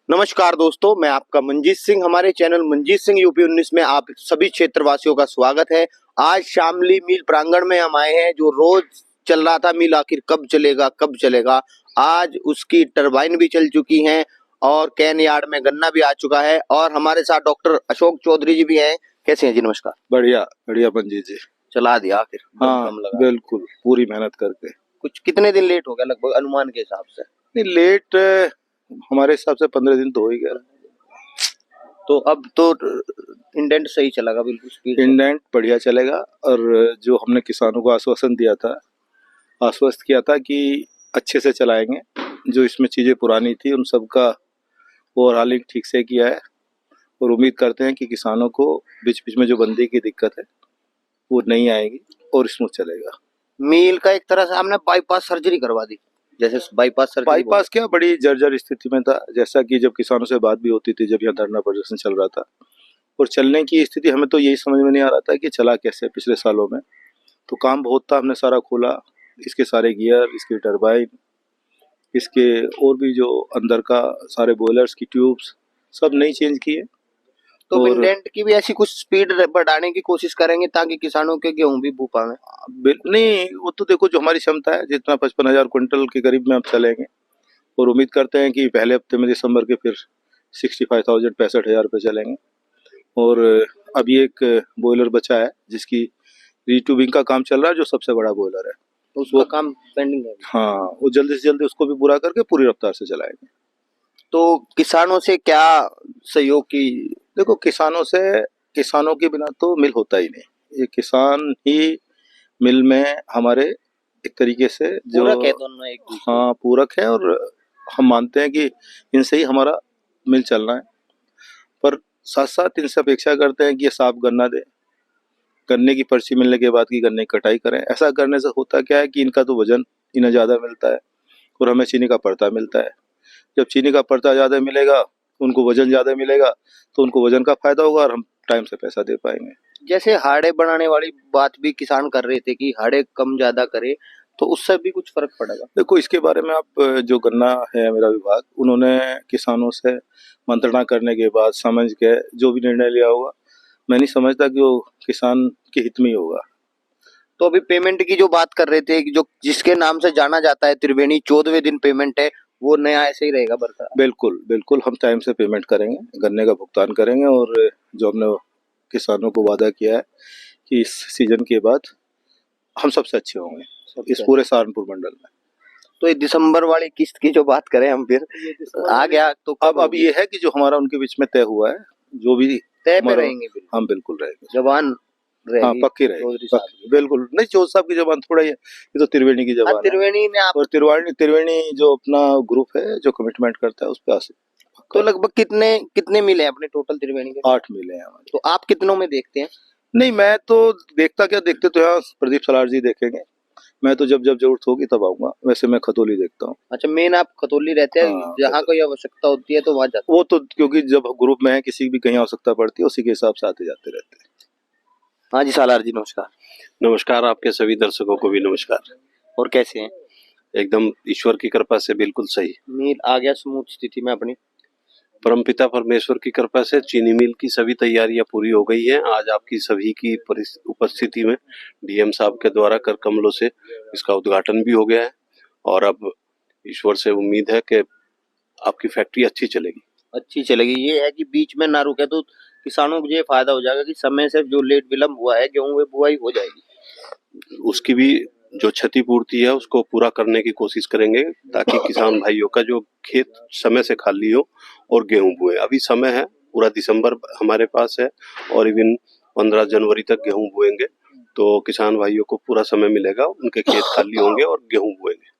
नमस्कार दोस्तों, मैं आपका मंजीत सिंह। हमारे चैनल मंजीत सिंह यूपी 19 में आप सभी क्षेत्रवासियों का स्वागत है। आज शामली मिल प्रांगण में हम आए हैं। जो रोज चल रहा था मिल, आखिर कब चलेगा। आज उसकी टरबाइन भी चल चुकी हैं और कैन यार्ड में गन्ना भी आ चुका है। और हमारे साथ डॉक्टर अशोक चौधरी जी भी हैं। कैसे हैं जी? नमस्कार। बढ़िया बढ़िया मंजीत जी। चला दिया आखिर? हाँ बिल्कुल, पूरी मेहनत करके। कुछ कितने दिन लेट हो गया लगभग अनुमान के हिसाब से? नहीं, लेट हमारे हिसाब से 15 दिन तो हो ही गया। तो अब तो इंडेंट सही चलेगा, बिल्कुल स्पीड इंडेंट बढ़िया चलेगा। और जो हमने किसानों को आश्वासन दिया था, आश्वस्त किया था कि अच्छे से चलाएंगे, जो इसमें चीज़ें पुरानी थी उन सब का ओवरहालिंग ठीक से किया है। और उम्मीद करते हैं कि किसानों को बीच बीच में जो बंदी की दिक्कत है वो नहीं आएगी और स्मूथ चलेगा। मील का एक तरह से हमने बाईपास सर्जरी करवा दी। जैसे बाईपास क्या, बड़ी जर्जर स्थिति में था। जैसा कि जब किसानों से बात भी होती थी, जब यहाँ धरना प्रदर्शन चल रहा था और चलने की स्थिति, हमें तो यही समझ में नहीं आ रहा था कि चला कैसे। पिछले सालों में तो काम बहुत था, हमने सारा खोला, इसके सारे गियर, इसकी टरबाइन, इसके और भी जो अंदर का सारे बॉयलर्स की ट्यूब्स सब नई चेंज किए। तो इंडेंट की भी ऐसी कुछ स्पीड बढ़ाने की कोशिश करेंगे ताकि किसानों के गेहूं भी बो पाए। नहीं, वो तो देखो जो हमारी क्षमता है, जितना 55,000 क्विंटल के करीब में हम चलेंगे। और उम्मीद करते हैं कि पहले हफ्ते में दिसंबर के फिर 65,000 पे चलेंगे। और अभी एक बॉयलर बचा है जिसकी रीट्यूबिंग का काम चल रहा है, जो सबसे बड़ा बॉयलर है, उसका काम पेंडिंग है। हाँ, वो जल्दी से जल्दी उसको भी पूरा करके पूरी रफ्तार से चलाएंगे। तो किसानों से क्या सहयोग की? देखो, किसानों के बिना तो मिल होता ही नहीं। ये किसान ही मिल में हमारे एक तरीके से जो पूरक है, दोनों एक दूसरे। हाँ, पूरक है। और हम मानते हैं कि इनसे ही हमारा मिल चलना है। पर साथ साथ इनसे अपेक्षा करते हैं कि ये साफ गन्ना दे, गन्ने की पर्ची मिलने के बाद की गन्ने की कटाई करें। ऐसा करने से होता क्या है कि इनका तो वजन इन्हें ज़्यादा मिलता है और हमें चीनी का पर्ता मिलता है। जब चीनी का पर्ता ज़्यादा मिलेगा, उनको वजन ज़्यादा मिलेगा, तो उनको वजन का फायदा होगा और हम टाइम से पैसा दे पाएंगे। जैसे हाड़े बनाने वाली बात भी किसान कर रहे थे कि हाड़े कम ज्यादा करे, तो उससे भी कुछ फर्क पड़ेगा? देखो, इसके बारे में आप, जो गन्ना है मेरा विभाग, उन्होंने किसानों से मंत्रणा करने के बाद समझ के जो भी निर्णय लिया होगा, मैं नहीं समझता कि वो किसान के हित में ही होगा। तो अभी पेमेंट की जो बात कर रहे थे कि जो जिसके नाम से जाना जाता है त्रिवेणी, 14वें दिन पेमेंट है, वो नया ऐसे ही रहेगा बरकरार? बिल्कुल बिल्कुल, हम टाइम से पेमेंट करेंगे, गन्ने का भुगतान करेंगे। और जो हमने किसानों को वादा किया है कि इस सीजन के बाद हम सबसे अच्छे होंगे इस पूरे सहारनपुर मंडल में। तो ये दिसंबर वाली किस्त की जो बात करें हम, फिर आ गया तो अब ये है कि जो हमारा उनके बीच में तय हुआ है, जो भी तय पे रहेंगे। हम बिल्कुल रहेंगे, जवान हाँ, पक्की रहेगी, बिल्कुल। नहीं, चौधरी साहब की जबान थोड़ा ही है, ये तो त्रिवेणी की जबान है। त्रिवेणी ने आप, और त्रिवेणी जो अपना ग्रुप है, जो कमिटमेंट करता है, उस पे तो लगभग कितने मिले अपने टोटल त्रिवेणी के? 8 मिले हैं हमारे। तो आप कितनों में देखते हैं? नहीं, मैं तो देखते तो यहाँ प्रदीप सलार जी देखेंगे। मैं तो जब जरूरत होगी तब आऊंगा। वैसे मैं खतौली देखता हूँ। अच्छा, मेन आप खतौली रहते हैं? हाँ, जहाँ कोई आवश्यकता होती है तो वहाँ जाते? वो तो क्योंकि जब ग्रुप में है, किसी भी कहीं आवश्यकता पड़ती है, उसी के हिसाब से आते जाते रहते हैं। हाँ जी, सालार जी नमस्कार। नमस्कार, आपके सभी दर्शकों को भी नमस्कार। और कैसे हैं? एकदम ईश्वर की कृपा से बिल्कुल सही। मिल आ गया स्मूथ स्थिति में अपनी? परमपिता परमेश्वर की कृपा से चीनी मिल की सभी तैयारियां पूरी हो गई हैं। आज आपकी सभी की उपस्थिति में डीएम साहब के द्वारा कर कमलों से इसका उद्घाटन भी हो गया है। और अब ईश्वर से उम्मीद है कि आपकी फैक्ट्री अच्छी चलेगी। ये है कि बीच में ना रुके तो किसानों को ये फायदा हो जाएगा कि समय से जो लेट विलम्ब हुआ है गेहूं में बुआई हो जाएगी। उसकी भी जो क्षतिपूर्ति है उसको पूरा करने की कोशिश करेंगे, ताकि किसान भाइयों का जो खेत समय से खाली हो और गेहूं बोए। अभी समय है, पूरा दिसंबर हमारे पास है और इवन 15 जनवरी तक गेहूं बोएंगे। तो किसान भाइयों को पूरा समय मिलेगा, उनके खेत खाली होंगे और गेहूं बोएंगे।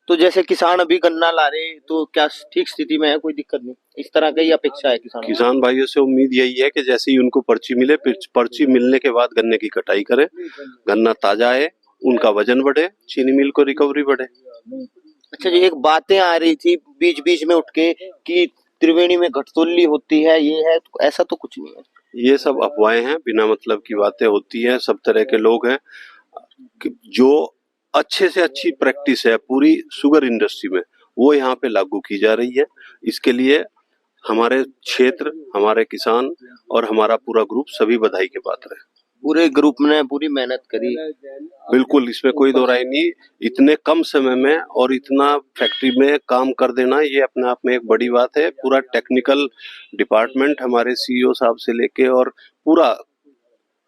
तो जैसे किसान अभी गन्ना ला रहे, तो क्या ठीक स्थिति में है? कोई दिक्कत नहीं? इस तरह की अपेक्षा है किसान भाइयों से उम्मीद यही है कि जैसे ही उनको पर्ची मिले, पर्ची मिलने के बाद गन्ने की कटाई करें, गन्ना ताजा है, उनका वजन बढ़े, चीनी मिल को रिकवरी बढ़े। अच्छा जी, एक बातें आ रही थी बीच बीच में उठ के कि त्रिवेणी में घटतोली होती है, ये है, तो ऐसा तो कुछ नहीं है। ये सब अफवाहें हैं, बिना मतलब की बातें होती हैं। सब तरह के लोग हैं। जो अच्छे से अच्छी प्रैक्टिस है पूरी शुगर इंडस्ट्री में, वो यहाँ पे लागू की जा रही है। इसके लिए हमारे क्षेत्र, हमारे किसान और हमारा पूरा ग्रुप सभी बधाई के पात्र है। पूरे ग्रुप ने पूरी मेहनत करी। बिल्कुल, इसमें कोई दो राय नहीं। इतने कम समय में और इतना फैक्ट्री में काम कर देना, ये अपने आप में एक बड़ी बात है। पूरा टेक्निकल डिपार्टमेंट हमारे सीईओ साहब से लेके और पूरा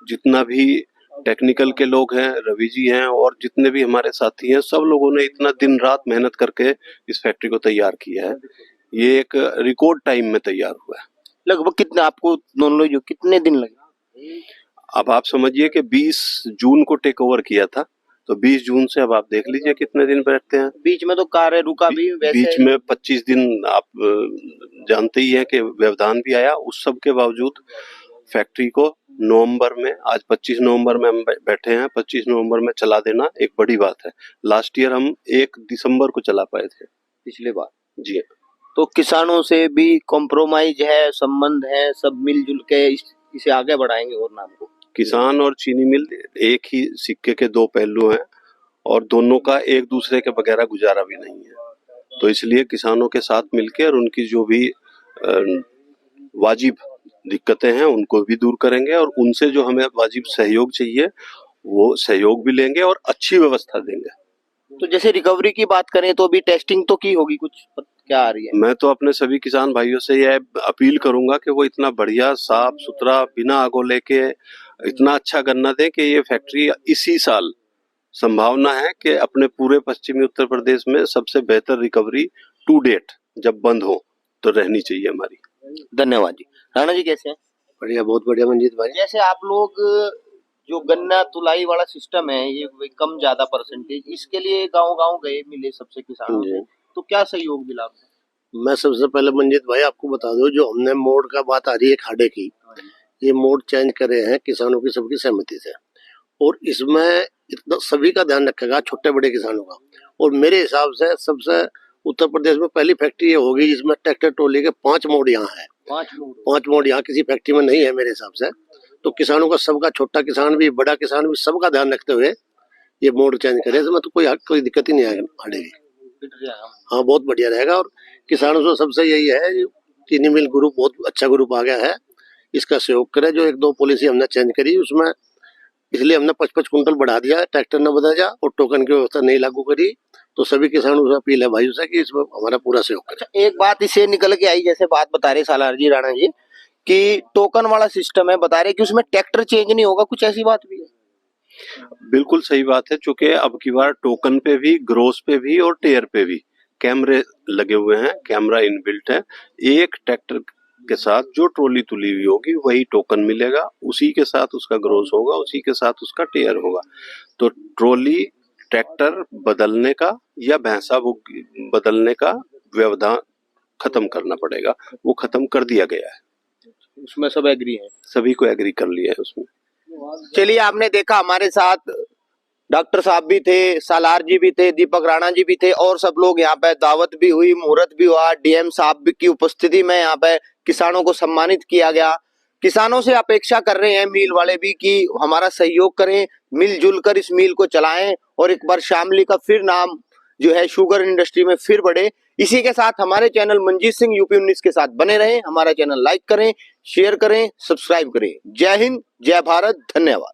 जितना भी टेक्निकल के लोग हैं, रवि जी हैं और जितने भी हमारे साथी हैं, सब लोगों ने इतना दिन रात मेहनत करके इस फैक्ट्री को तैयार किया है। ये एक रिकॉर्ड टाइम में तैयार हुआ है। लगभग कितना आपको दोनों जो कितने दिन लगे? अब आप समझिए कि 20 जून को टेक ओवर किया था, तो 20 जून से अब आप देख लीजिए कितने दिन बैठते हैं। बीच में तो कार्य रुका भी, वैसे बीच में 25 दिन आप जानते ही हैं कि व्यवधान भी आया। उस सब के बावजूद फैक्ट्री को नवंबर में, आज 25 नवंबर में हम बैठे हैं, 25 नवंबर में चला देना एक बड़ी बात है। लास्ट ईयर हम 1 दिसंबर को चला पाए थे, पिछले बार। जी। तो किसानों से भी कॉम्प्रोमाइज है, संबंध है, सब मिलजुल के इसे आगे बढ़ाएंगे और नाम को। किसान और चीनी मिल एक ही सिक्के के दो पहलू हैं और दोनों का एक दूसरे के बगैर गुजारा भी नहीं है। तो इसलिए किसानों के साथ मिलकर और उनकी जो भी वाजिब दिक्कतें हैं उनको भी दूर करेंगे और उनसे जो हमें वाजिब सहयोग चाहिए वो सहयोग भी लेंगे और अच्छी व्यवस्था देंगे। तो जैसे रिकवरी की बात करें तो अभी टेस्टिंग तो की होगी, कुछ क्या आ रही है? मैं तो अपने सभी किसान भाइयों से यह अपील करूंगा कि वो इतना बढ़िया साफ सुथरा बिना आगो लेके इतना अच्छा गन्ना दे कि ये फैक्ट्री इसी साल संभावना है कि अपने पूरे पश्चिमी उत्तर प्रदेश में सबसे बेहतर रिकवरी टू डेट जब बंद हो तो रहनी चाहिए हमारी। धन्यवाद जी। राणा जी कैसे हैं? बढ़िया, बहुत बढ़िया मंजीत भाई। जैसे आप लोग जो गन्ना तुलाई वाला सिस्टम है, ये कम ज्यादा परसेंटेज, इसके लिए गांव-गांव गए, मिले सबसे किसानों से, तो क्या सहयोग मिला आपको? मैं सबसे पहले मंजीत भाई आपको बता दूं, जो हमने मोड का बात आ रही है खाड़े की, ये मोड चेंज करे हैं किसानों की सबकी सहमति से और इसमें इतना सभी का ध्यान रखेगा, छोटे बड़े किसानों का। और मेरे हिसाब से सबसे उत्तर प्रदेश में पहली फैक्ट्री ये होगी जिसमें ट्रैक्टर ट्रॉली के 5 मोड यहाँ है। 5 मोड यहाँ किसी फैक्ट्री में नहीं है मेरे हिसाब से। तो किसानों का सबका, छोटा किसान भी बड़ा किसान भी, सबका ध्यान रखते हुए ये मोड चेंज करे, इसमें तो कोई दिक्कत ही नहीं आएगी। हाँ, बहुत बढ़िया रहेगा। और किसानों से सबसे यही है, चीनी मिल ग्रुप बहुत अच्छा ग्रुप आ गया है, इसका सहयोग करे। जो 1-2 पॉलिसी हमने चेंज करी उसमें, इसलिए हमने 55 कुंटल बढ़ा दिया, ट्रैक्टर न बदला और टोकन की व्यवस्था नहीं लागू करी। तो सभी किसानों से अपील है भाइयों से कि इसमें हमारा पूरा सहयोग करें। अच्छा, एक बात इसे निकल के आई, जैसे बात बता रहे सालार जी, राणा जी, कि टोकन वाला सिस्टम है, बता रहे कि उसमें ट्रैक्टर चेंज नहीं होगा, कुछ ऐसी बात भी है? बिल्कुल सही बात है, चूंकि अब की बार टोकन पे भी, ग्रोस पे भी और टेयर पे भी कैमरे लगे हुए हैं, कैमरा इनबिल्ट है। एक ट्रैक्टर के साथ जो ट्रॉली तुली हुई होगी वही टोकन मिलेगा, उसी के साथ उसका ग्रोस होगा, उसी के साथ उसका टेयर होगा। तो ट्रॉली ट्रैक्टर बदलने का या भैंसा बदलने का व्यवधान खत्म करना पड़ेगा, वो खत्म कर दिया गया है। उसमें सब एग्री है, सभी को एग्री कर लिया है उसमें। चलिए, आपने देखा हमारे साथ डॉक्टर साहब भी थे, सालार जी भी थे, दीपक राणा जी भी थे और सब लोग यहाँ पे, दावत भी हुई, मुहूर्त भी हुआ, डीएम साहब की उपस्थिति में यहाँ पे किसानों को सम्मानित किया गया। किसानों से अपेक्षा कर रहे हैं मिल वाले भी कि हमारा सहयोग करें, मिलजुल कर इस मिल को चलाएं और एक बार शामली का फिर नाम जो है शुगर इंडस्ट्री में फिर बढ़े। इसी के साथ हमारे चैनल मंजीत सिंह यूपी 19 के साथ बने रहें। हमारा चैनल लाइक करें, शेयर करें, सब्सक्राइब करें। जय हिंद, जय भारत, धन्यवाद।